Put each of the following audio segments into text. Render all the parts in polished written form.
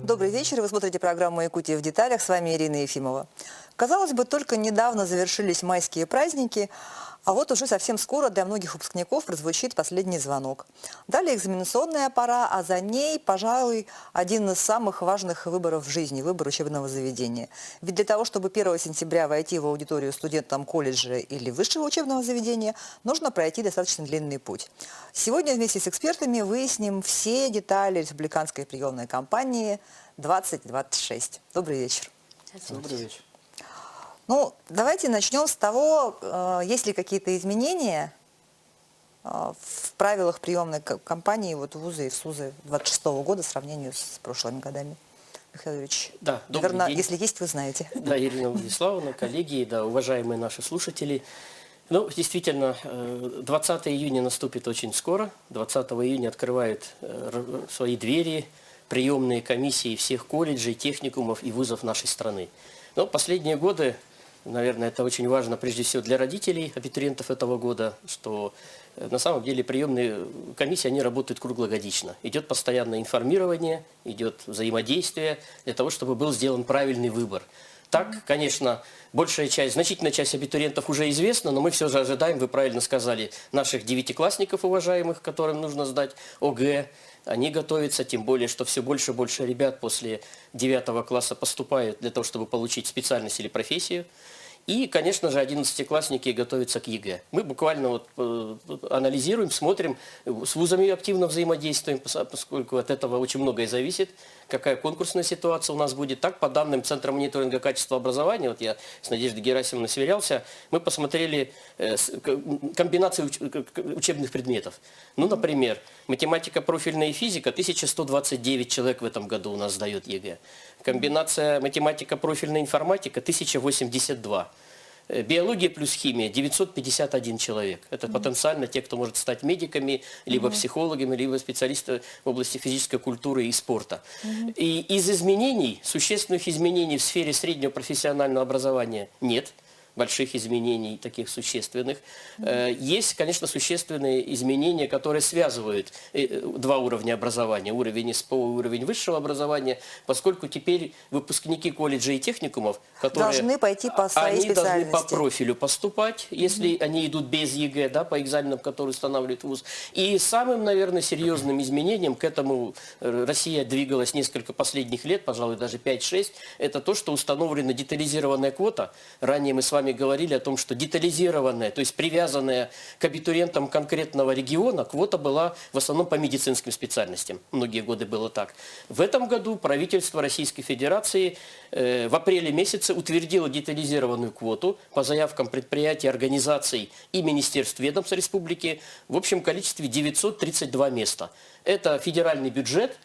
Добрый вечер. Вы смотрите программу «Якутия в деталях». С вами Ирина Ефимова. Казалось бы, только недавно завершились майские праздники, а вот уже совсем скоро для многих выпускников прозвучит последний звонок. Далее экзаменационная пора, а за ней, пожалуй, один из самых важных выборов в жизни – выбор учебного заведения. Ведь для того, чтобы 1 сентября войти в аудиторию студентам колледжа или высшего учебного заведения, нужно пройти достаточно длинный путь. Сегодня вместе с экспертами выясним все детали республиканской приемной кампании 2026. Добрый вечер. Добрый вечер. Ну, давайте начнем с того, есть ли какие-то изменения в правилах приемной кампании вот в ВУЗы и в СУЗы 2026 года в сравнении с прошлыми годами. Михаил Юрьевич, да, наверное, если есть, вы знаете. Да, Ирина Владиславовна, коллеги, да, уважаемые наши слушатели. Ну, действительно, 20 июня наступит очень скоро. 20 июня открывают свои двери приемные комиссии всех колледжей, техникумов и вузов нашей страны. Но последние годы, наверное, это очень важно прежде всего для родителей, абитуриентов этого года, что на самом деле приемные комиссии, они работают круглогодично. Идет постоянное информирование, идет взаимодействие для того, чтобы был сделан правильный выбор. Так, конечно, значительная часть абитуриентов уже известна, но мы все же ожидаем, вы правильно сказали, наших девятиклассников уважаемых, которым нужно сдать ОГЭ. Они готовятся, тем более, что все больше и больше ребят после 9 класса поступают для того, чтобы получить специальность или профессию. И, конечно же, 11-классники готовятся к ЕГЭ. Мы буквально вот анализируем, смотрим, с вузами активно взаимодействуем, поскольку от этого очень многое зависит, какая конкурсная ситуация у нас будет. Так, по данным Центра мониторинга качества образования, вот я с Надеждой Герасимовной сверялся, мы посмотрели комбинации учебных предметов. Ну, например, математика профильная и физика, 1129 человек в этом году у нас сдает ЕГЭ. Комбинация математика профильная информатика, 1082. Биология плюс химия – 951 человек. Это потенциально те, кто может стать медиками, либо психологами, либо специалисты в области физической культуры и спорта. И из изменений, существенных изменений в сфере среднего профессионального образования нет. Больших изменений, таких существенных. Есть, конечно, существенные изменения, которые связывают два уровня образования. Уровень СПО и уровень высшего образования, поскольку теперь выпускники колледжей и техникумов, которые должны пойти по своей специальности. Они должны по профилю поступать, если они идут без ЕГЭ, да, по экзаменам, которые устанавливает ВУЗ. И самым, наверное, серьезным изменением, к этому Россия двигалась несколько последних лет, пожалуй, даже 5-6, это то, что установлена детализированная квота. Ранее мы с вами говорили о том, что детализированная, то есть привязанная к абитуриентам конкретного региона, квота была в основном по медицинским специальностям. Многие годы было так. В этом году правительство Российской Федерации в апреле месяце утвердило детализированную квоту по заявкам предприятий, организаций и министерств, ведомств республики в общем количестве 932 места. Это федеральный бюджет.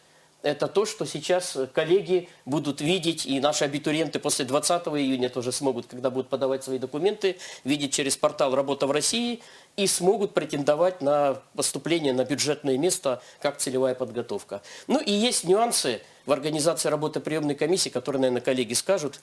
Это то, что сейчас коллеги будут видеть, и наши абитуриенты после 20 июня тоже смогут, когда будут подавать свои документы, видеть через портал «Работа в России» и смогут претендовать на поступление на бюджетное место как целевая подготовка. Ну и есть нюансы в организации работы приемной комиссии, которые, наверное, коллеги скажут.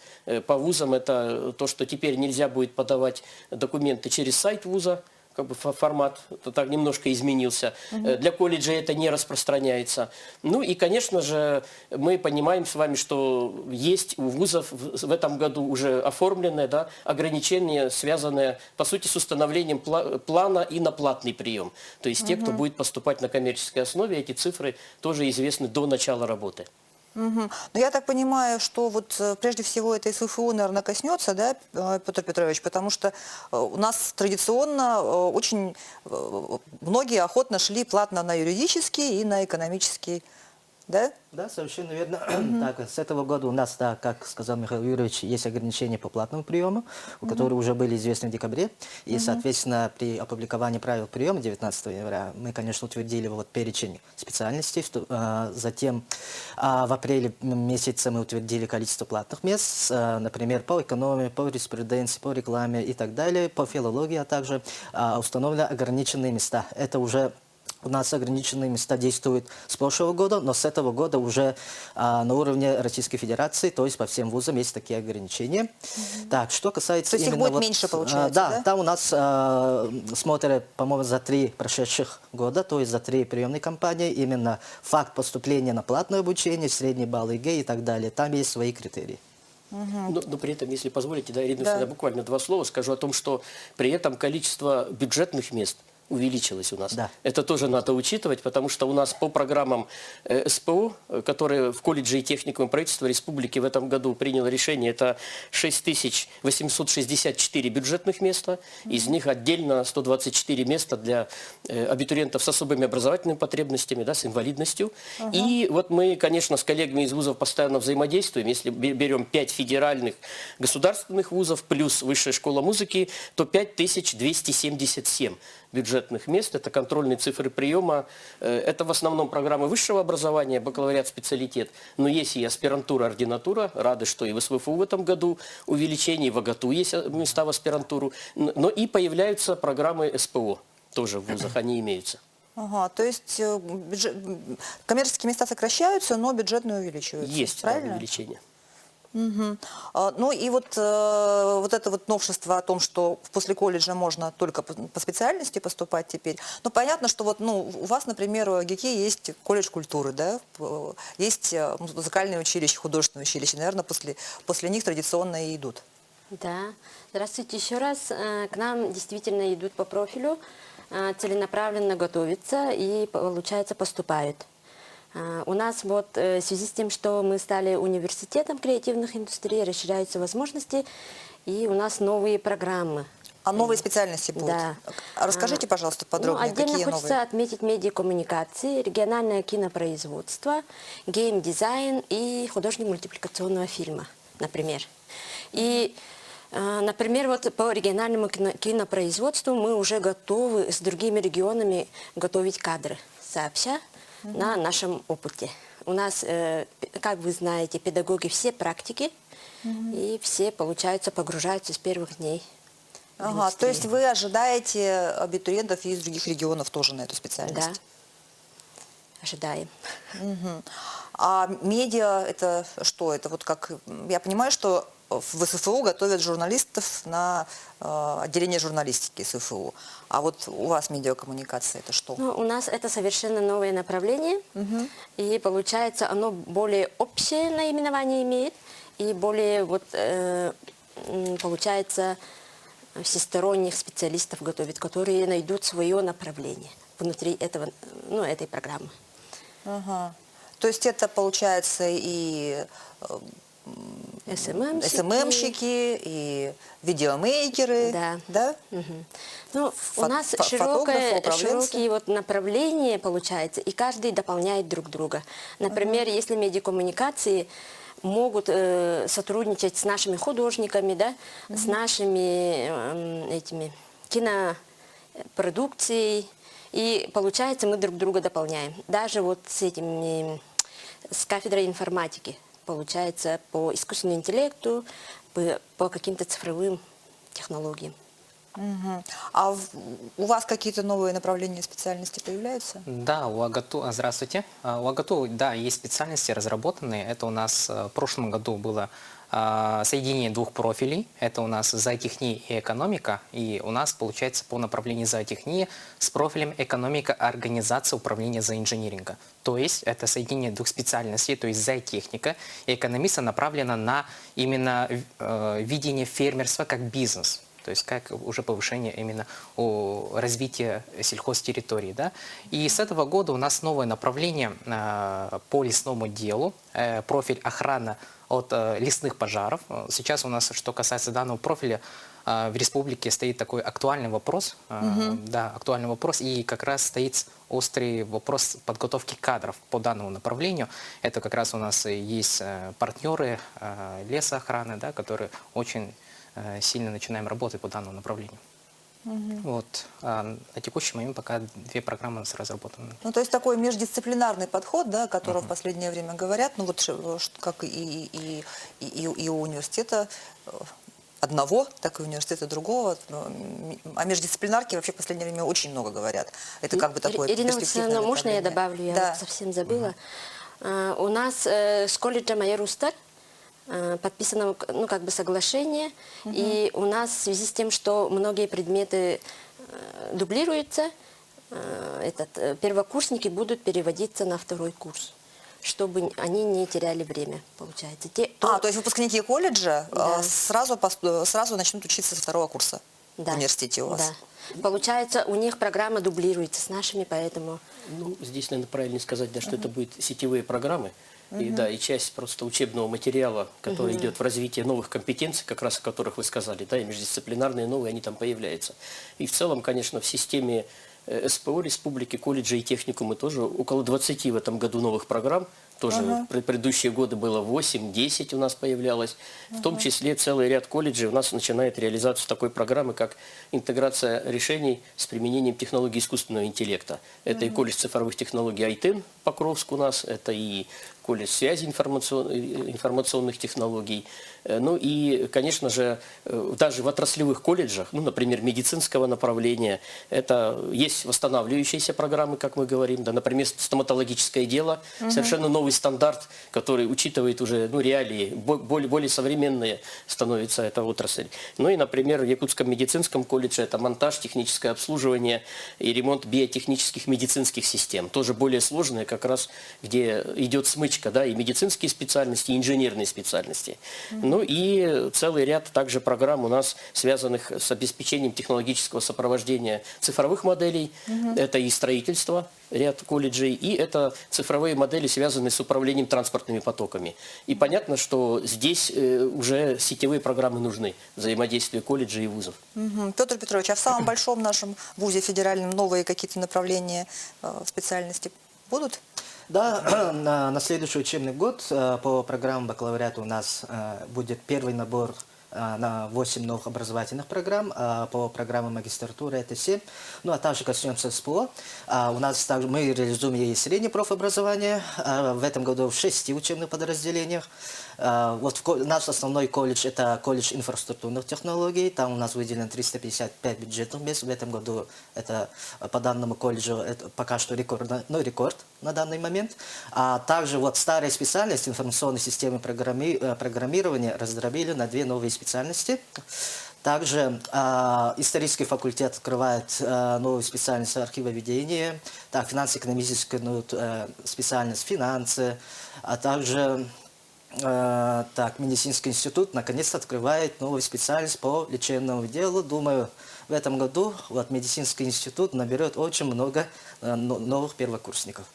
По вузам это то, что теперь нельзя будет подавать документы через сайт вуза. Как бы формат так немножко изменился. Для колледжа это не распространяется. Ну и, конечно же, мы понимаем с вами, что есть у вузов в этом году уже оформленное, да, ограничение, связанное, по сути, с установлением плана и на платный прием. То есть те, кто будет поступать на коммерческой основе, эти цифры тоже известны до начала работы. Но я так понимаю, что вот прежде всего это СФУ, наверное, коснется, да, Петр Петрович, потому что у нас традиционно очень многие охотно шли платно на юридический и на экономический, да? Да, совершенно верно. Так, с этого года у нас, да, как сказал Михаил Юрьевич, есть ограничения по платному приему, которые уже были известны в декабре. И, соответственно, при опубликовании правил приема 19 января мы, конечно, утвердили вот перечень специальностей. Затем в апреле месяце мы утвердили количество платных мест, например, по экономии, по юриспруденции, по рекламе и так далее, по филологии, а также установлены ограниченные места. Это уже у нас ограниченные места действуют с прошлого года, но с этого года уже на уровне Российской Федерации, то есть по всем вузам есть такие ограничения. Так, что касается То есть их именно будет меньше, получается, да? да? Там у нас смотрят, по-моему, за 3 прошедших года, то есть за 3 приемные кампании, именно факт поступления на платное обучение, средний балл ЕГЭ и так далее. Там есть свои критерии. Но при этом, если позволите, да, Ирина, Да. я буквально 2 слова скажу о том, что при этом количество бюджетных мест увеличилось у нас. Да. Это тоже надо учитывать, потому что у нас по программам СПО, которые в колледже и техникуме правительства республики в этом году приняло решение, это 6864 бюджетных места, из них отдельно 124 места для абитуриентов с особыми образовательными потребностями, да, с инвалидностью. И вот мы, конечно, с коллегами из вузов постоянно взаимодействуем. Если берем 5 федеральных государственных вузов плюс Высшая школа музыки, то 5277 бюджетных мест. Это контрольные цифры приема. Это в основном программы высшего образования, бакалавриат, специалитет. Но есть и аспирантура, ординатура. Рады, что и в СВФУ в этом году увеличение, и в АГАТУ есть места в аспирантуру. Но и появляются программы СПО. Тоже в вузах они имеются. Ага, то есть коммерческие места сокращаются, но бюджетные увеличиваются. Есть правильно? увеличение. Мгм. Ну и вот это вот новшество о том, что после колледжа можно только по специальности поступать теперь. Ну понятно, что вот у вас, например, в ГИКе есть колледж культуры, да, есть музыкальное училище, художественное училище, наверное, после них традиционно и идут. Да. Здравствуйте еще раз. К нам действительно идут по профилю, целенаправленно готовятся и, получается, поступают. У нас вот в связи с тем, что мы стали университетом креативных индустрий, расширяются возможности, и у нас новые программы. А новые специальности будут? Да. Расскажите, пожалуйста, подробнее, Отдельно какие хочется новые? отметить медиакоммуникации, региональное кинопроизводство, геймдизайн и художник мультипликационного фильма, например. И, например, вот по региональному кинопроизводству мы уже готовы с другими регионами готовить кадры сообща на нашем опыте. У нас, как вы знаете, педагоги все практики, и все, получается, погружаются с первых дней. Ага, то есть вы ожидаете абитуриентов из других регионов тоже на эту специальность? Да, ожидаем. Мгм. А медиа это что? Это вот как, я понимаю, что в СФУ готовят журналистов на отделение журналистики СФУ. А вот у вас медиакоммуникация это что? Ну, у нас это совершенно новое направление, и получается оно более общее наименование имеет, и более вот, получается, всесторонних специалистов готовит, которые найдут свое направление внутри этого, этой программы. Ага. То есть это получается и СММщики, и видеомейкеры, Да. да? Ну, у нас фотографы, управленцы. широкие вот направления получается, и каждый дополняет друг друга. Например, если медиакоммуникации могут сотрудничать с нашими художниками, да, с нашими этими кинопродукцией, и получается мы друг друга дополняем. Даже вот с кафедрой информатики, получается, по искусственному интеллекту, по каким-то цифровым технологиям. Мгм. А у вас какие-то новые направления специальности появляются? Да, у АГАТУ, здравствуйте. У АГАТУ, да, есть специальности разработанные. Это у нас в прошлом году было соединение 2 профилей. Это у нас зоотехния и экономика. И у нас получается по направлению зоотехнии с профилем экономика, организация, управления зооинжиниринга. То есть это соединение 2 специальностей, то есть зоотехника и экономиста направлена на именно видение фермерства как бизнес. То есть как уже повышение именно развития сельхозтерритории. Да? И с этого года у нас новое направление по лесному делу, профиль охрана от лесных пожаров. Сейчас у нас, что касается данного профиля, в республике стоит такой актуальный вопрос, да, актуальный вопрос, и как раз стоит острый вопрос подготовки кадров по данному направлению. Это как раз у нас есть партнеры лесоохраны, да, которые очень сильно начинаем работать по данному направлению. Вот. На текущий момент пока 2 программы у нас разработаны. Ну, то есть такой междисциплинарный подход, да, о котором в последнее время говорят, ну вот как и у университета одного, так и университета другого. О междисциплинарке вообще в последнее время очень много говорят. Это как бы такое Ирина перспективное Александровна, можно я направление. добавлю? Я Да. вот совсем забыла. У нас с колледжем Майор Устар подписано ну, как бы соглашение, и у нас в связи с тем, что многие предметы дублируются, первокурсники будут переводиться на второй курс, чтобы они не теряли время, получается. То есть выпускники колледжа Да. сразу начнут учиться со второго курса в Да. университете у вас? Да. Получается, у них программа дублируется с нашими, поэтому... Ну, здесь, наверное, правильнее сказать, да, что это будут сетевые программы. И, да, и часть просто учебного материала, который идет в развитие новых компетенций, как раз о которых вы сказали, да, и междисциплинарные новые, они там появляются. И в целом, конечно, в системе СПО, республики, колледжи и техникумы тоже около 20 в этом году новых программ. Тоже предыдущие годы было 8-10 у нас появлялось. В том числе целый ряд колледжей у нас начинает реализацию такой программы, как интеграция решений с применением технологий искусственного интеллекта. Это и колледж цифровых технологий Айтен Покровск у нас, это и колледж связи информационных технологий. Ну и, конечно же, даже в отраслевых колледжах, ну, например, медицинского направления, это есть восстанавливающиеся программы, как мы говорим, да, например, стоматологическое дело, совершенно новый стандарт, который учитывает уже реалии, более современные становится эта отрасль. Ну и, например, в Якутском медицинском колледже это монтаж, техническое обслуживание и ремонт биотехнических медицинских систем. Тоже более сложные, как раз где идет смычка, да, и медицинские специальности, и инженерные специальности. Ну и целый ряд также программ у нас, связанных с обеспечением технологического сопровождения цифровых моделей. Это и строительство, ряд колледжей, и это цифровые модели, связанные с управлением транспортными потоками. И понятно, что здесь уже сетевые программы нужны, взаимодействие колледжей и вузов. Петр Петрович, а в самом большом нашем вузе федеральном новые какие-то направления специальности будут? Да, на следующий учебный год по программе бакалавриата у нас будет первый набор на 8 новых образовательных программ, по программе магистратуры это 7. Ну а также коснемся СПО. У нас также мы реализуем и среднее профобразование в этом году в 6 учебных подразделениях. Вот наш основной колледж это колледж инфраструктурных технологий, там у нас выделено 355 бюджетных мест. В этом году это по данному колледжу это пока что рекорд на данный момент. А также вот старые специальности информационной системы программирования раздробили на 2 новые специальности. Также исторический факультет открывает новую специальность архивоведения, так, финансово-экономическую специальность финансы, а также медицинский институт наконец-то открывает новую специальность по лечебному делу. Думаю, в этом году вот, медицинский институт наберет очень много новых первокурсников.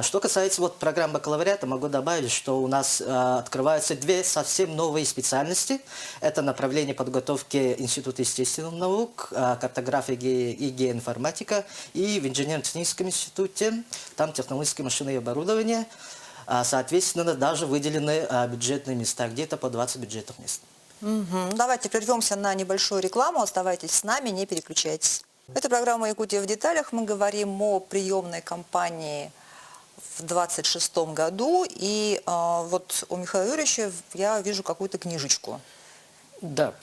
Что касается вот, программ бакалавриата, могу добавить, что у нас открываются 2 совсем новые специальности. Это направление подготовки Института естественных наук, картография и геоинформатика, и в инженерно-техническом институте, там технологические машины и оборудование. Соответственно, даже выделены бюджетные места, где-то по 20 бюджетных мест. Давайте прервемся на небольшую рекламу. Оставайтесь с нами, не переключайтесь. Это программа «Якутия в деталях». Мы говорим о приемной кампании в 2026 году. И вот у Михаила Юрьевича я вижу какую-то книжечку. Да,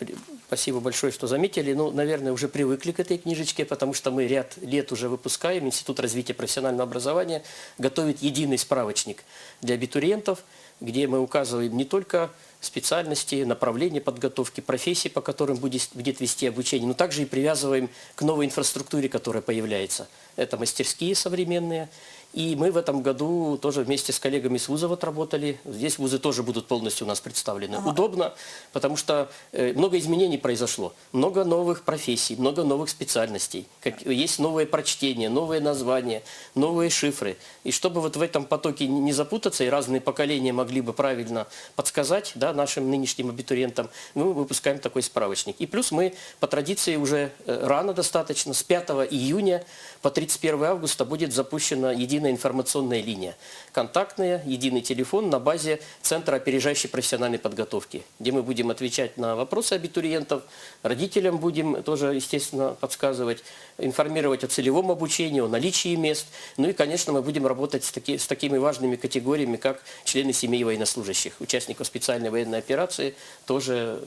спасибо большое, что заметили. Ну, наверное, уже привыкли к этой книжечке, потому что мы ряд лет уже выпускаем. Институт развития профессионального образования готовит единый справочник для абитуриентов, где мы указываем не только специальности, направления подготовки, профессии, по которым будет вести обучение, но также и привязываем к новой инфраструктуре, которая появляется. Это мастерские современные. И мы в этом году тоже вместе с коллегами с вузов отработали. Здесь вузы тоже будут полностью у нас представлены. Удобно, потому что много изменений произошло. Много новых профессий, много новых специальностей. Есть новые прочтения, новые названия, новые шифры. И чтобы вот в этом потоке не запутаться, и разные поколения могли бы правильно подсказать, да, нашим нынешним абитуриентам, мы выпускаем такой справочник. И плюс мы по традиции уже рано достаточно, с 5 июня по 31 августа будет запущена единая единая информационная линия. Контактная, единый телефон на базе Центра опережающей профессиональной подготовки, где мы будем отвечать на вопросы абитуриентов, родителям будем тоже, естественно, подсказывать, информировать о целевом обучении, о наличии мест. Ну и, конечно, мы будем работать с такими важными категориями, как члены семей военнослужащих, участников специальной военной операции. Тоже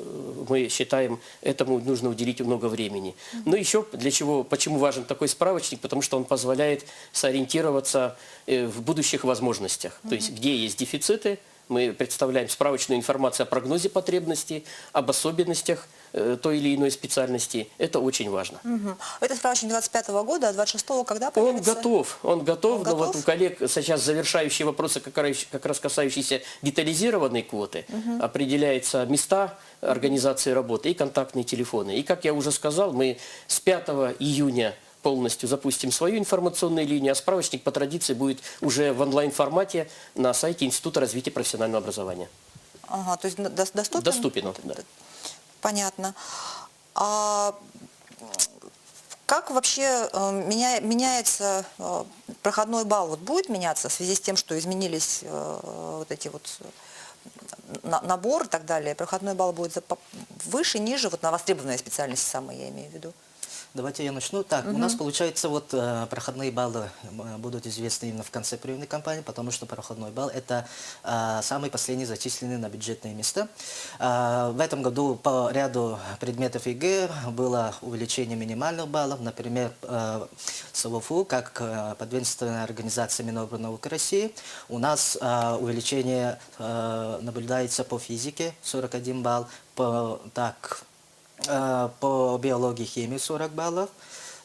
мы считаем, этому нужно уделить много времени. Ну еще для чего, почему важен такой справочник? Потому что он позволяет сориентироваться в будущих возможностях. То есть где есть дефициты, мы представляем справочную информацию о прогнозе потребностей, об особенностях той или иной специальности. Это очень важно. Это справочник 25-го года, а 26-го когда Он появится? готов, Он но готов? вот у коллег сейчас завершающие вопросы, как раз касающиеся детализированной квоты, определяются места организации работы и контактные телефоны. И, как я уже сказал, мы с 5 июня полностью запустим свою информационную линию, а справочник по традиции будет уже в онлайн-формате на сайте Института развития профессионального образования. Ага, то есть доступен? Доступен он, да. Понятно. А как вообще меняется проходной балл? Вот будет меняться в связи с тем, что изменились вот эти вот набор и так далее? Проходной балл будет выше, ниже? Вот на востребованные специальности самые, я имею в виду. Давайте я начну. Так, у нас получается вот проходные баллы будут известны именно в конце приемной кампании, потому что проходной балл это самый последний зачисленный на бюджетные места. В этом году по ряду предметов ЕГЭ было увеличение минимальных баллов, например, СОВУ, как подведомственная организация Миноборнауки России, у нас увеличение наблюдается по физике 41 балл, по биологии и химии 40 баллов.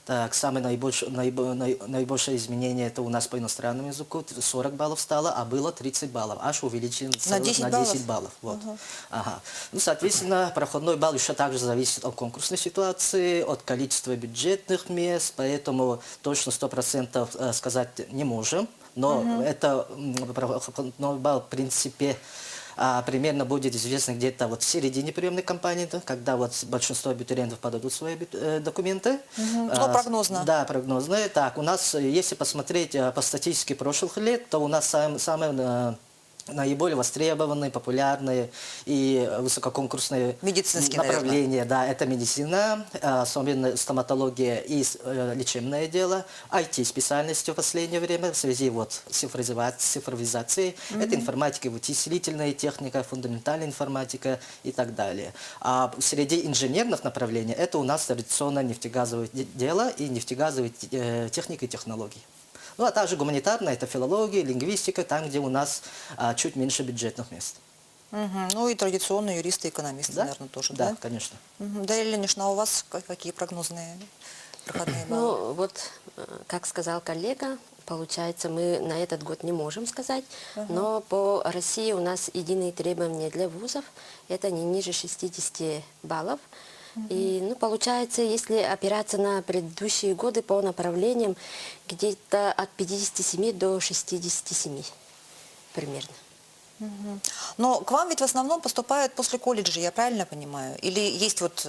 Так, самое наибольшее изменение это у нас по иностранному языку 40 баллов стало, а было 30 баллов. Аж увеличили на 10 баллов. Вот. Ага. Ну, соответственно, проходной балл еще также зависит от конкурсной ситуации, от количества бюджетных мест, поэтому точно 100% сказать не можем. Но это проходной балл, в принципе, примерно будет известно где-то вот в середине приемной кампании, да, когда вот большинство абитуриентов подадут свои документы. Но прогнозно. Да, прогнозно. Так, у нас, если посмотреть по статистике прошлых лет, то у нас самые наиболее востребованные, популярные и высококонкурсные медицинские направления. Да, это медицина, особенно стоматология и лечебное дело, IT-специальности в последнее время в связи вот с цифровизацией. Это информатика, вычислительная техника, фундаментальная информатика и так далее. А среди инженерных направлений это у нас традиционно нефтегазовое дело и нефтегазовые техники и технологии. Ну, а также гуманитарная, это филология, лингвистика, там, где у нас чуть меньше бюджетных мест. Ну и традиционные юристы и экономисты, Да? наверное, тоже, Да, да? конечно. Дарья Ильинична, а у вас какие прогнозные проходные баллы? Ну, вот, как сказал коллега, получается, мы на этот год не можем сказать, но по России у нас единые требования для вузов, это не ниже 60 баллов. И, ну, получается, если опираться на предыдущие годы по направлениям, где-то от 57 до 67 примерно. Но к вам ведь в основном поступают после колледжа, я правильно понимаю? Или есть вот,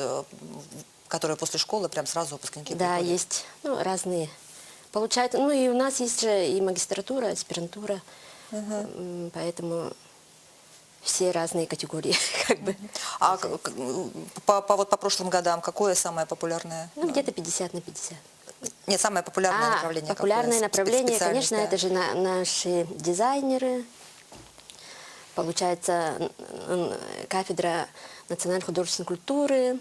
которые после школы прям сразу выпускники Да, приходят? есть, ну, разные. Получается, ну, и у нас есть же и магистратура, аспирантура, поэтому все разные категории, как бы. А вот по прошлым годам какое самое популярное? Ну, где-то 50 на 50. Нет, самое популярное направление. Популярное какое? направление, Специальность, конечно, да. это же наши дизайнеры. Получается, кафедра национальной художественной культуры.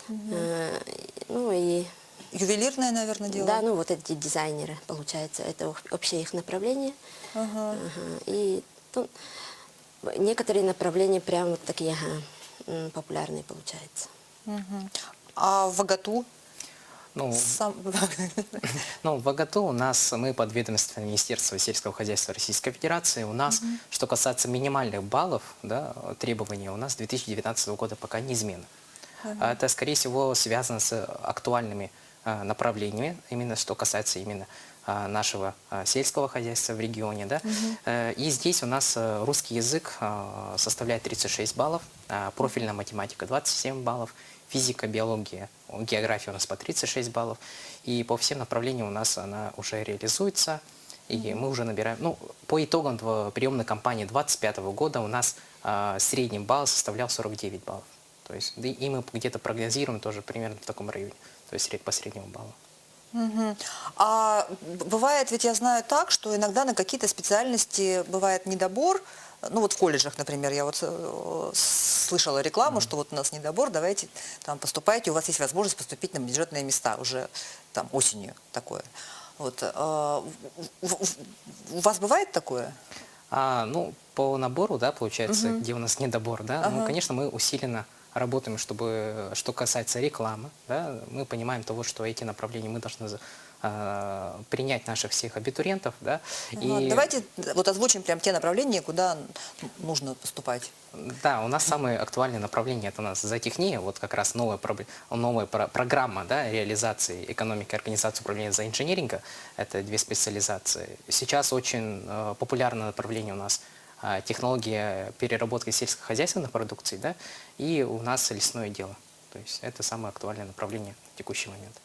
Ну и... Ювелирное, наверное, дело? Да, ну вот эти дизайнеры, получается, это общее их направление. И ну, некоторые направления прям вот такие популярные получаются. А в ВГТУ? Ну, ну, в ВГТУ у нас, мы подведомственное Министерство сельского хозяйства Российской Федерации. У нас, что касается минимальных баллов, да, требований, у нас 2019 года пока неизменно. Это, скорее всего, связано с актуальными направлениями, именно что касается именно нашего сельского хозяйства в регионе. Да? И здесь у нас русский язык составляет 36 баллов, профильная математика 27 баллов, физика, биология, география у нас по 36 баллов. И по всем направлениям у нас она уже реализуется. И мы уже набираем, ну, по итогам приемной кампании 2025 года у нас средний балл составлял 49 баллов. То есть, и мы где-то прогнозируем тоже примерно в таком районе, то есть по среднему баллу. Мгм. А бывает, ведь я знаю так, что иногда на какие-то специальности бывает недобор. Ну вот в колледжах, например, я вот слышала рекламу, что вот у нас недобор, давайте там поступайте, у вас есть возможность поступить на бюджетные места уже там осенью такое. Вот. У вас бывает такое? Ну, по набору, да, получается, где у нас недобор, да, ну, конечно, мы усиленно работаем, чтобы, что касается рекламы, да, мы понимаем того, что эти направления мы должны принять наших всех абитуриентов, да. И... Давайте вот озвучим прям те направления, куда нужно поступать. Да, у нас самые актуальные направления, это у нас зоотехния, вот как раз новая программа, да, реализации экономики, организации управления зооинжиниринга, это 2 специализации. Сейчас очень популярное направление у нас технология переработки сельскохозяйственных продукций, да, и у нас лесное дело. То есть это самое актуальное направление в текущий момент.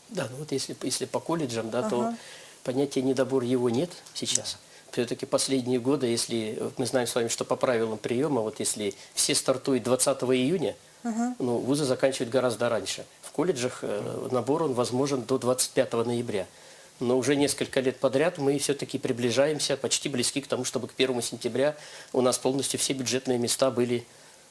Да, ну вот если по колледжам, да, то понятия недобор его нет сейчас. Да. Все-таки последние годы, если вот мы знаем с вами, что по правилам приема, вот если все стартуют 20 июня, ну, вузы заканчивают гораздо раньше. В колледжах набор он возможен до 25 ноября. Но уже несколько лет подряд мы все-таки приближаемся, почти близки к тому, чтобы к 1 сентября у нас полностью все бюджетные места были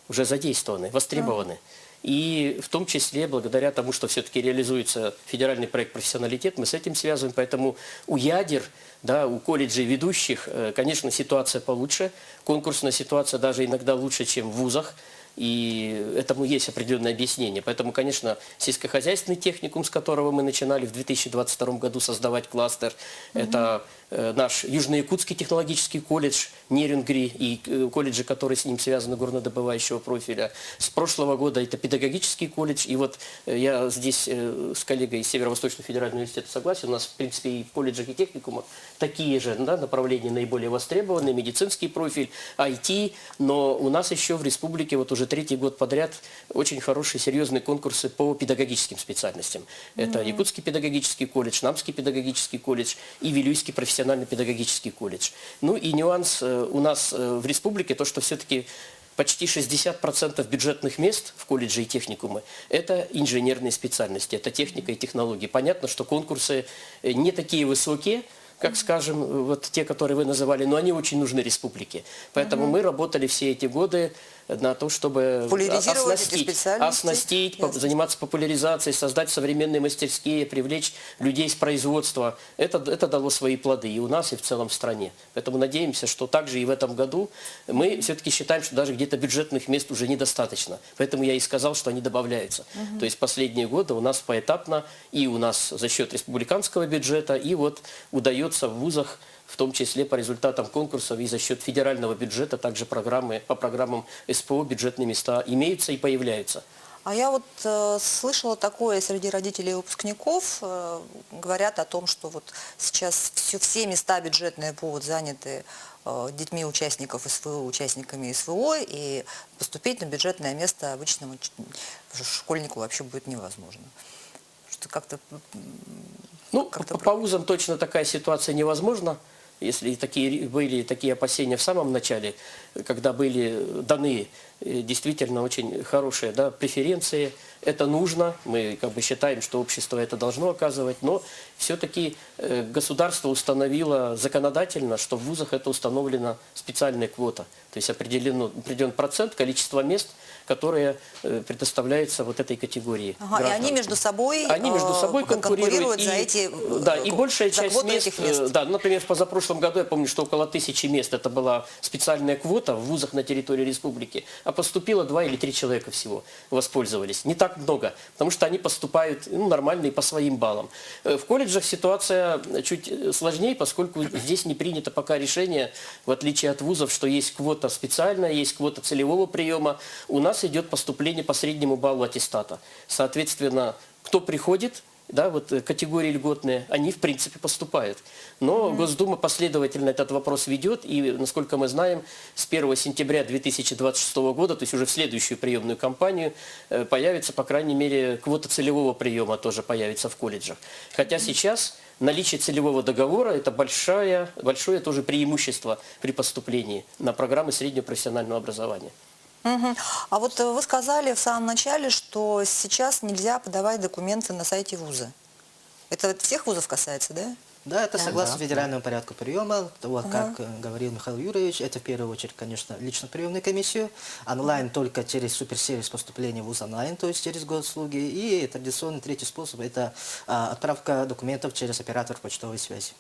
уже задействованы, востребованы. И в том числе благодаря тому, что все-таки реализуется федеральный проект «Профессионалитет», мы с этим связываем. Поэтому у ядер, да, у колледжей ведущих, конечно, ситуация получше. Конкурсная ситуация даже иногда лучше, чем в вузах. И этому есть определенное объяснение. Поэтому, конечно, сельскохозяйственный техникум, с которого мы начинали в 2022 году создавать кластер, это наш Южно-Якутский технологический колледж, Нерингри и колледжи, которые с ним связаны, горнодобывающего профиля. С прошлого года это педагогический колледж. И вот я здесь с коллегой из Северо-Восточного федерального университета согласен. У нас, в принципе, и в колледжах, и техникумах такие же, да, направления наиболее востребованные, медицинский профиль, IT. Но у нас еще в республике вот уже 3-й год подряд очень хорошие, серьезные конкурсы по педагогическим специальностям. Это Якутский педагогический колледж, Намский педагогический колледж и Вилюйский профессиональный педагогический колледж. Ну и нюанс у нас в республике, то, что все-таки почти 60% бюджетных мест в колледже и техникумы – это инженерные специальности, это техника и технологии. Понятно, что конкурсы не такие высокие, как, скажем, вот те, которые вы называли, но они очень нужны республике. Поэтому мы работали все эти годы на то, чтобы оснастить, заниматься популяризацией, создать современные мастерские, привлечь людей с производства. Это дало свои плоды и у нас, и в целом в стране. Поэтому надеемся, что также и в этом году мы все-таки считаем, что даже где-то бюджетных мест уже недостаточно. Поэтому я и сказал, что они добавляются. То есть последние годы у нас поэтапно, и у нас за счет республиканского бюджета, и вот удается в вузах, в том числе по результатам конкурсов и за счет федерального бюджета, также по программам СПО бюджетные места имеются и появляются. А я вот слышала такое среди родителей и выпускников, говорят о том, что вот сейчас все места бюджетные будут заняты детьми участников СВО, участниками СВО, и поступить на бюджетное место обычному школьнику вообще будет невозможно. Что как-то... Ну, по вузам точно такая ситуация невозможна. Если были такие опасения в самом начале, когда были даны действительно очень хорошие, да, преференции, это нужно, мы как бы считаем, что общество это должно оказывать, но все-таки государство установило законодательно, что в вузах это установлена специальная квота, то есть определен процент, количество мест, которые предоставляются вот этой категории. И они между собой конкурируют за эти да, и большая часть мест. Да, например, в позапрошлом году я помню, что около 1000 мест это была специальная квота в вузах на территории республики, а поступило 2 или 3 человека всего, воспользовались. Не так много, потому что они поступают нормально и по своим баллам. В колледжах ситуация чуть сложнее, поскольку здесь не принято пока решение, в отличие от вузов, что есть квота специальная, есть квота целевого приема. У нас идет поступление по среднему баллу аттестата. Соответственно, кто приходит, да, вот категории льготные, они в принципе поступают. Но Госдума последовательно этот вопрос ведет, и, насколько мы знаем, с 1 сентября 2026 года, то есть уже в следующую приемную кампанию, появится, по крайней мере, квота целевого приема тоже появится в колледжах. Хотя сейчас наличие целевого договора – это большое тоже преимущество при поступлении на программы среднего профессионального образования. Мгм. А вот вы сказали в самом начале, что сейчас нельзя подавать документы на сайте вуза. Это вот всех вузов касается, да? Да, это согласно Да. федеральному порядку приема. Вот как говорил Михаил Юрьевич, это в первую очередь, конечно, лично приемную комиссию. Онлайн только через суперсервис поступления в ВУЗ онлайн, то есть через госуслуги. И традиционный третий способ – это отправка документов через оператор почтовой связи.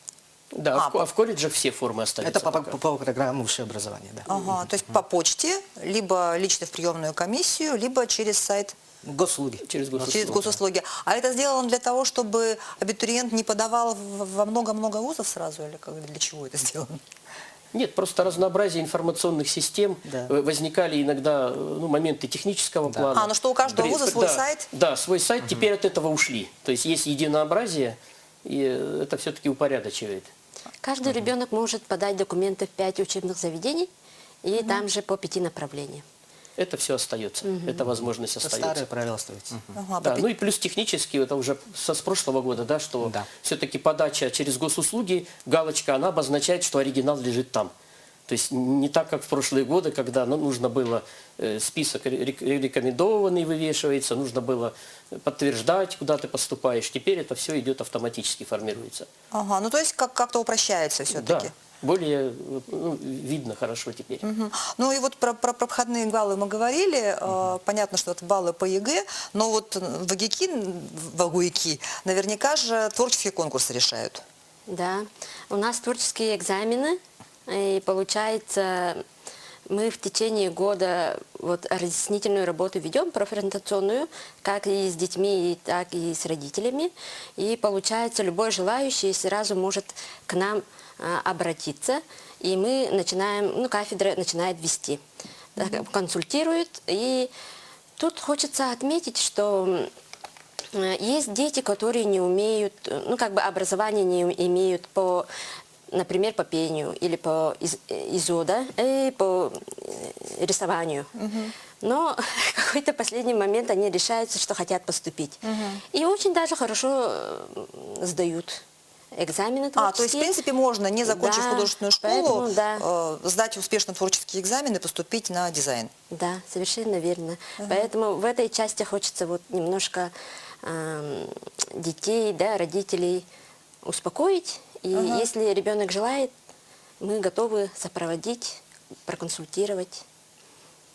Да, а в колледжах все формы остаются. Это по пока. программе высшее образование, да. Ага, то есть по почте, либо лично в приемную комиссию, либо через сайт, Госуслуги. Через госуслуги. через госуслуги. А это сделано для того, чтобы абитуриент не подавал во много-много вузов сразу, или для чего это сделано? Нет, просто разнообразие информационных систем. Да. Возникали иногда моменты технического плана. А, ну что у каждого вуза свой сайт? Да, свой сайт. Теперь от этого ушли. То есть есть единообразие, и это все-таки упорядочивает. Каждый ребенок может подать документы в 5 учебных заведений и там же по 5 направлениям. Это все остается. Эта возможность Это остается. старые правила остаются. Ага, Да, по ну и плюс технически, это уже с прошлого года, да, что Да. все-таки подача через госуслуги, галочка, она обозначает, что оригинал лежит там. То есть не так, как в прошлые годы, когда нужно было список рекомендованный вывешивается, нужно было подтверждать, куда ты поступаешь. Теперь это все идет автоматически, формируется. Ага, ну то есть как-то упрощается все-таки. Да, более видно хорошо теперь. Мгм. Ну и вот про проходные баллы мы говорили. Понятно, что это баллы по ЕГЭ, но вот в ОГУИКи наверняка же творческие конкурсы решают. Да, у нас творческие экзамены, и получается, мы в течение года вот разъяснительную работу ведем, профориентационную, как и с детьми, так и с родителями. И получается, любой желающий сразу может к нам обратиться, и мы начинаем, кафедра начинает вести, консультирует. И тут хочется отметить, что есть дети, которые не умеют, образование не имеют по, например, по пению или по ИЗО, да, и по рисованию. Но в какой-то последний момент они решаются, что хотят поступить. И очень даже хорошо сдают экзамены творческие. То есть, в принципе, можно, не закончив Да, художественную школу, поэтому, сдать успешно творческие экзамены и поступить на дизайн. Да, совершенно верно. Поэтому в этой части хочется вот немножко детей, да, родителей успокоить. И если ребенок желает, мы готовы сопроводить, проконсультировать.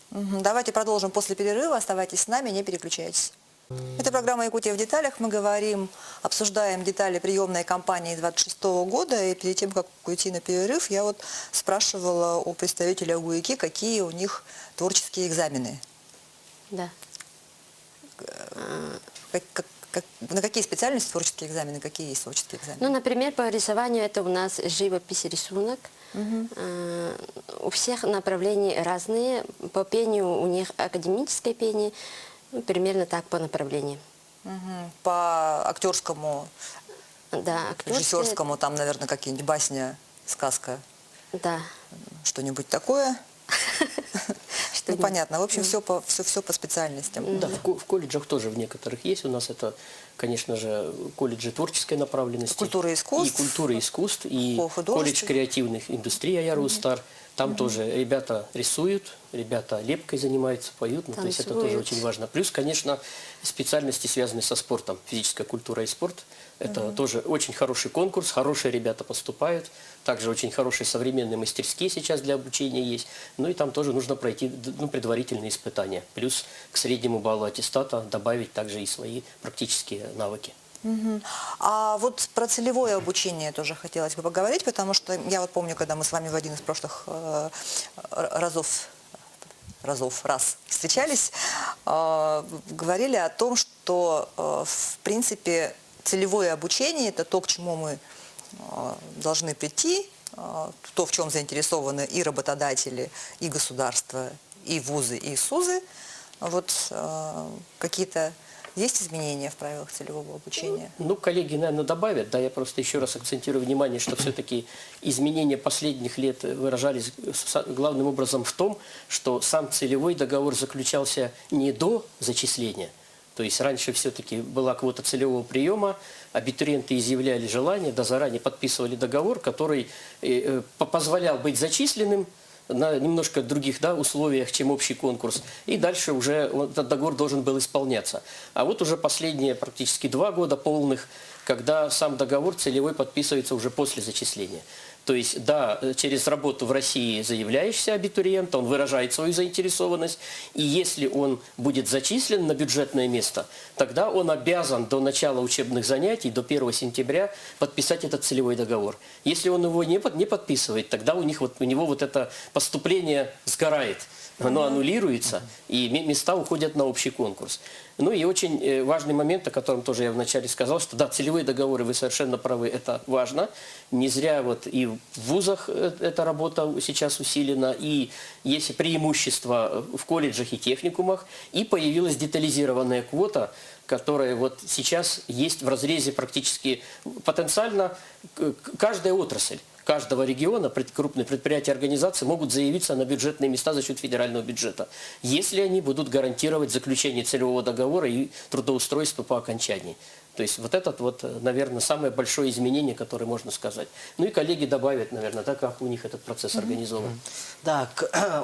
Давайте продолжим после перерыва. Оставайтесь с нами, не переключайтесь. Это программа «Якутия в деталях». Мы обсуждаем детали приемной кампании 26 года. И перед тем, как уйти на перерыв, я вот спрашивала у представителя ОГУИКи, какие у них творческие экзамены. Да. На какие специальности творческие экзамены, какие есть творческие экзамены? Ну, например, по рисованию это у нас живопись и рисунок. У всех направлений разные. По пению у них академическое пение. Примерно так по направлениям. По актерскому, Да, актерское. режиссерскому, там, наверное, какие-нибудь басня, сказка, Да. что-нибудь такое? Ну, Что-нибудь. понятно. В общем, все по специальностям. Да, в колледжах тоже в некоторых есть. У нас это, конечно же, колледжи творческой направленности. Культура и искусств. И культура и искусств. И Художественных. колледж креативных индустрий Аярустар. Там тоже ребята рисуют, ребята лепкой занимаются, поют. То есть это тоже Танцуют. очень важно. Плюс, конечно, специальности, связанные со спортом. Физическая культура и спорт. Это тоже очень хороший конкурс, хорошие ребята поступают. Также очень хорошие современные мастерские сейчас для обучения есть. Ну и там тоже нужно пройти предварительные испытания. Плюс к среднему баллу аттестата добавить также и свои практические навыки. А вот про целевое обучение тоже хотелось бы поговорить, потому что я вот помню, когда мы с вами в один из прошлых раз встречались, говорили о том, что, в принципе, целевое обучение – это то, к чему мы должны прийти, то, в чем заинтересованы и работодатели, и государство, и вузы, и СУЗы. Вот какие-то есть изменения в правилах целевого обучения? Ну, коллеги, наверное, добавят. Да, я просто еще раз акцентирую внимание, что все-таки изменения последних лет выражались главным образом в том, что сам целевой договор заключался не до зачисления, То есть раньше все-таки была квота целевого приема, абитуриенты изъявляли желание, да заранее подписывали договор, который позволял быть зачисленным на немножко других, да, условиях, чем общий конкурс. И дальше уже этот договор должен был исполняться. А вот уже последние практически 2 года полных, когда сам договор целевой подписывается уже после зачисления. То есть, да, через работу в России заявляешься абитуриент, он выражает свою заинтересованность, и если он будет зачислен на бюджетное место, тогда он обязан до начала учебных занятий, до 1 сентября, подписать этот целевой договор. Если он его не подписывает, тогда у него вот это поступление сгорает, оно аннулируется, и места уходят на общий конкурс. Ну и очень важный момент, о котором тоже я вначале сказал, что да, целевые договоры, вы совершенно правы, это важно. Не зря вот и в вузах эта работа сейчас усилена, и есть преимущество в колледжах и техникумах, и появилась детализированная квота, которая вот сейчас есть в разрезе практически потенциально каждая отрасль каждого региона, крупные предприятия, организации могут заявиться на бюджетные места за счет федерального бюджета, если они будут гарантировать заключение целевого договора и трудоустройство по окончании. То есть вот это, наверное, самое большое изменение, которое можно сказать. Ну и коллеги добавят, наверное, да, как у них этот процесс организован. Да,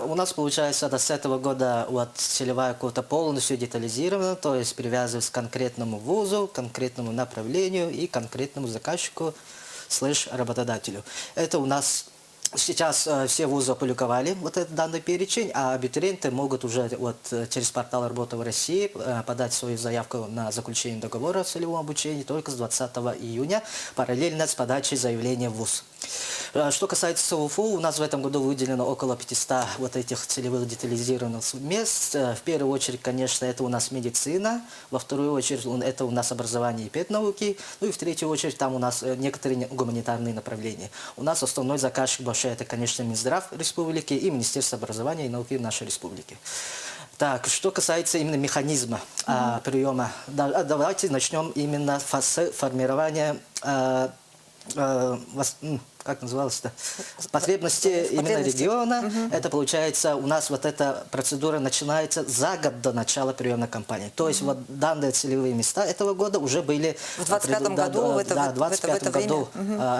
у нас получается с этого года целевая квота полностью детализирована, то есть привязывается к конкретному вузу, конкретному направлению и конкретному заказчику / работодателю. Это у нас сейчас все вузы опубликовали этот данный перечень, а абитуриенты могут уже через портал «Работа в России» подать свою заявку на заключение договора о целевом обучении только с 20 июня, параллельно с подачей заявления в вуз. Что касается УФУ, у нас в этом году выделено около 500 этих целевых детализированных мест. В первую очередь, конечно, это у нас медицина, во вторую очередь это у нас образование и педнауки, ну и в третью очередь там у нас некоторые гуманитарные направления. У нас основной заказчик большой это, конечно, Минздрав Республики и Министерство образования и науки нашей республики. Так, что касается именно механизма приема, давайте начнем именно с формирования как называлось-то, потребности именно региона. Это получается, у нас эта процедура начинается за год до начала приемной кампании. То есть данные целевые места этого года уже были... В 2025 году, в 2025 году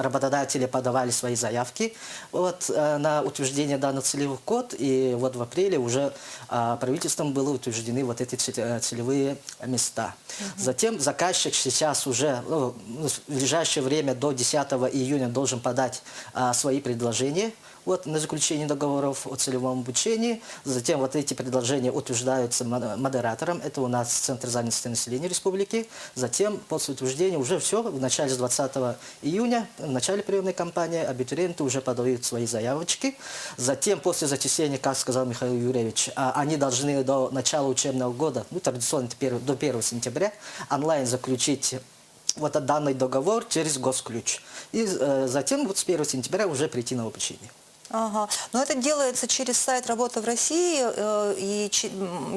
работодатели подавали свои заявки на утверждение данных целевых квот, и в апреле уже правительством были утверждены эти целевые места. Затем заказчик сейчас уже в ближайшее время до 10 июня должен подать свои предложения на заключение договоров о целевом обучении. Затем эти предложения утверждаются модератором. Это у нас Центр занятости населения республики. Затем после утверждения уже все. В начале 20 июня, в начале приемной кампании, абитуриенты уже подают свои заявочки. Затем после зачисления, как сказал Михаил Юрьевич, они должны до начала учебного года, традиционно до 1 сентября, онлайн заключить данный договор через госключ. И затем с 1 сентября уже прийти на обучение. Ага. Но это делается через сайт «Работа в России», и,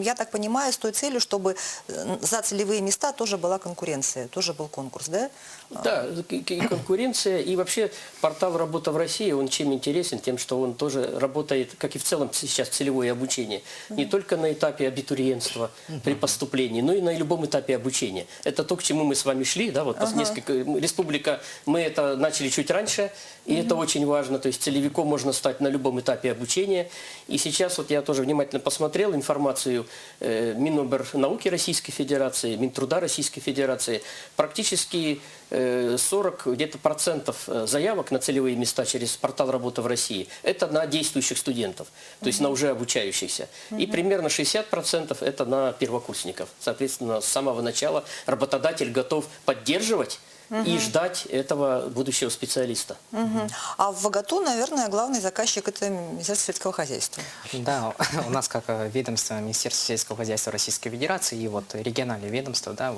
я так понимаю, с той целью, чтобы за целевые места тоже была конкуренция, тоже был конкурс, да? Да, и конкуренция, и вообще портал «Работа в России», он чем интересен? Тем, что он тоже работает, как и в целом сейчас целевое обучение, не только на этапе абитуриентства при поступлении, но и на любом этапе обучения. Это то, к чему мы с вами шли, да, республика, мы это начали чуть раньше, и это очень важно, то есть целевиком можно стать на любом этапе обучения. И сейчас я тоже внимательно посмотрел информацию Минобрнауки Российской Федерации, Минтруда Российской Федерации. Практически 40 где-то процентов заявок на целевые места через портал «Работа в России» это на действующих студентов, то есть на уже обучающихся. И примерно 60% это на первокурсников. Соответственно, с самого начала работодатель готов поддерживать и ждать этого будущего специалиста. А в ВГТУ, наверное, главный заказчик – это Министерство сельского хозяйства. Да, у нас как ведомство Министерства сельского хозяйства Российской Федерации и региональное ведомство, да,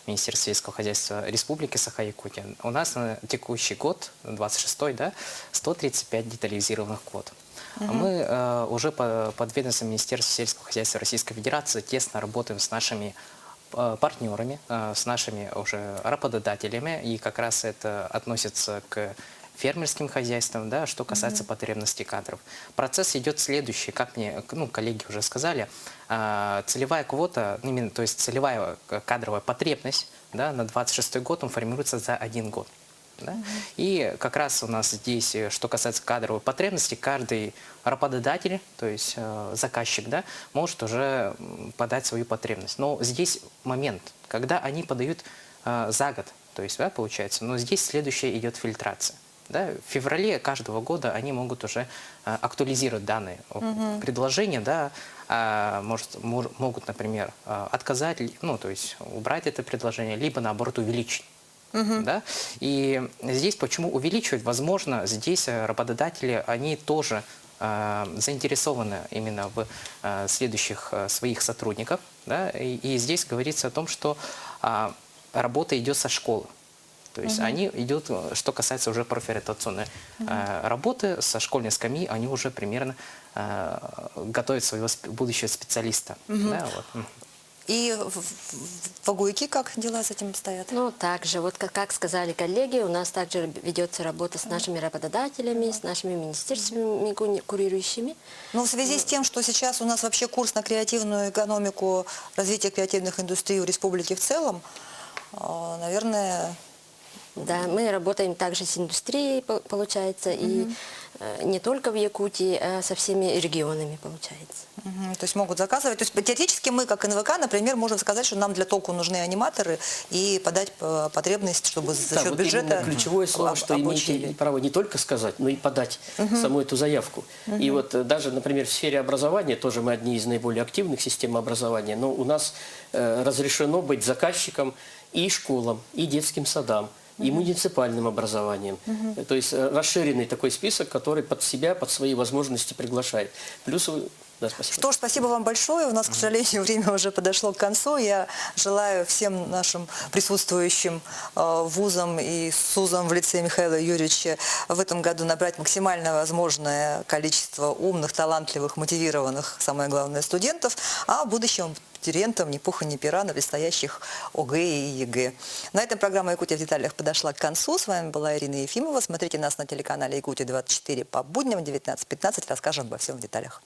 Министерство сельского хозяйства Республики Саха-Якутия, у нас на текущий год, 26-й, да, 135 детализированных квот. Мы уже под ведомством Министерства сельского хозяйства Российской Федерации тесно работаем с нашими партнерами, с нашими уже работодателями, и как раз это относится к фермерским хозяйствам, да, что касается потребностей кадров. Процесс идет следующий, как мне коллеги уже сказали, целевая квота, именно, то есть целевая кадровая потребность, да, на 26 год он формируется за 1 год. Да? И как раз у нас здесь, что касается кадровой потребности, каждый работодатель, то есть заказчик, да, может уже подать свою потребность. Но здесь момент, когда они подают за год, то есть, да, получается, но здесь следующая идет фильтрация. Да? В феврале каждого года они могут уже актуализировать данные предложения, да, могут, например, отказать, то есть убрать это предложение, либо наоборот увеличить. Да? И здесь почему увеличивать? Возможно, здесь работодатели, они тоже заинтересованы именно в следующих своих сотрудниках. Да? И здесь говорится о том, что работа идет со школы. То есть они идут, что касается уже профориентационной работы, со школьной скамьи, они уже примерно готовят своего будущего специалиста. Да, вот. И в Агуйке как дела с этим стоят? Ну, также, вот как сказали коллеги, у нас также ведется работа с нашими работодателями, с нашими министерствами курирующими. Ну, в связи с тем, что сейчас у нас вообще курс на креативную экономику, развитие креативных индустрий в республике в целом, наверное... Да, мы работаем также с индустрией, получается, и не только в Якутии, а со всеми регионами, получается. То есть могут заказывать. То есть теоретически мы, как НВК, например, можем сказать, что нам для толку нужны аниматоры и подать потребность, чтобы за счет вот бюджета ключевое слово, что имеете право не только сказать, но и подать саму эту заявку. И вот даже, например, в сфере образования, тоже мы одни из наиболее активных систем образования, но у нас разрешено быть заказчиком и школам, и детским садам, и муниципальным образованием. То есть расширенный такой список, который под себя, под свои возможности приглашает. Плюс... Да, спасибо. Что ж, спасибо вам большое. У нас, к сожалению, время уже подошло к концу. Я желаю всем нашим присутствующим вузам и СУЗам в лице Михаила Юрьевича в этом году набрать максимально возможное количество умных, талантливых, мотивированных, самое главное, студентов, а будущим абитуриентам ни пуха, ни пера на предстоящих ОГЭ и ЕГЭ. На этом программа «Якутия в деталях» подошла к концу. С вами была Ирина Ефимова. Смотрите нас на телеканале «Якутия-24» по будням 19:15. Расскажем обо всем в деталях.